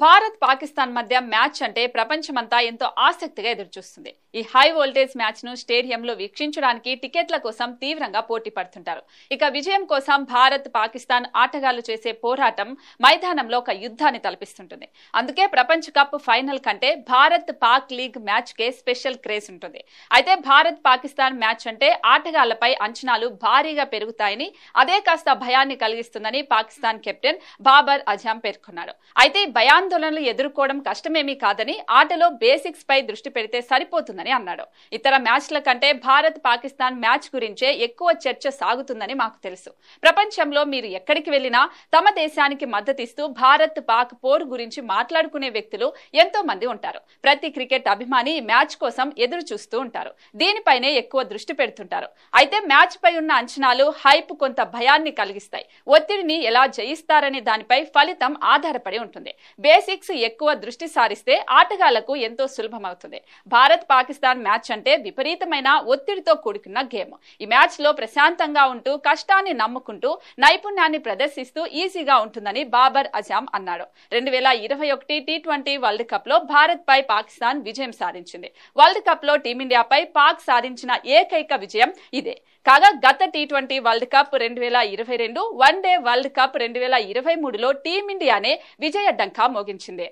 భారత్ పాకిస్తాన్ మధ్య మ్యాచ్ అంటే ప్రపంచమంతా ఎంతో ఆసక్తిగా ఎదురుచూస్తుంది. ఈ హై వోల్టేజ్ మ్యాచ్ ను స్టేడియంలో వీక్షించడానికి టికెట్ల కోసం తీవ్రంగా పోటీ పడుతుంటారు. ఇక విజయం కోసం భారత్ పాకిస్తాన్ ఆటగాళ్లు చేసే పోరాటం మైదానంలో ఒక యుద్ధాన్ని తలపిస్తుంటుంది. అందుకే ప్రపంచ కప్ ఫైనల్ కంటే భారత్ పాక్ లీగ్ మ్యాచ్ కే స్పెషల్ క్రేజ్ ఉంటుంది. అయితే భారత్ పాకిస్తాన్ మ్యాచ్ అంటే ఆటగాళ్లపై అంచనాలు భారీగా పెరుగుతాయని, అదే కాస్త భయాన్ని కలిగిస్తుందని పాకిస్తాన్ కెప్టెన్ బాబర్ అజాం పేర్కొన్నారు. అయితే ఆందోళనలు ఎదుర్కోవడం కష్టమేమీ కాదని, ఆటలో బేసిక్స్ పై దృష్టి పెడితే సరిపోతుందని అన్నాడు. ఇతర మ్యాచ్ల కంటే భారత్ పాకిస్తాన్ మ్యాచ్ గురించే ఎక్కువ చర్చ సాగుతుందని మాకు తెలుసు. ప్రపంచంలో మీరు ఎక్కడికి వెళ్లినా తమ దేశానికి మద్దతిస్తూ భారత్ పాక్ పోరు గురించి మాట్లాడుకునే వ్యక్తులు ఎంతో మంది ఉంటారు. ప్రతి క్రికెట్ అభిమాని మ్యాచ్ కోసం ఎదురు చూస్తూ ఉంటారు. దీనిపైనే ఎక్కువ దృష్టి పెడుతుంటారు. అయితే మ్యాచ్ పై ఉన్న అంచనాలు, హైప్ కొంత భయాన్ని కలిగిస్తాయి. ఒత్తిడిని ఎలా జయిస్తారనే దానిపై ఫలితం ఆధారపడి ఉంటుంది. బేసిక్స్ ఎక్కువ దృష్టి సారిస్తే ఆటగాళ్లకు ఎంతో సులభమవుతుంది. భారత్ పాకిస్తాన్ మ్యాచ్ అంటే విపరీతమైన ఒత్తిడితో కూడుకున్న గేమ్. ఈ మ్యాచ్ లో ప్రశాంతంగా ఉంటూ, కష్టాన్ని నమ్ముకుంటూ, నైపుణ్యాన్ని ప్రదర్శిస్తూ ఈజీగా ఉంటుందని బాబర్ అజాం అన్నాడు. 2021 టీ20 వరల్డ్ కప్ లో భారత్ పై పాకిస్తాన్ విజయం సాధించింది. వరల్డ్ కప్ లో టీమిండియాపై పాక్ సాధించిన ఏకైక విజయం ఇదే. కాగా గత టీ20 world cup 2022, one day world cup 2023లో టీమిండియానే విజయ డంకా మోగించింది.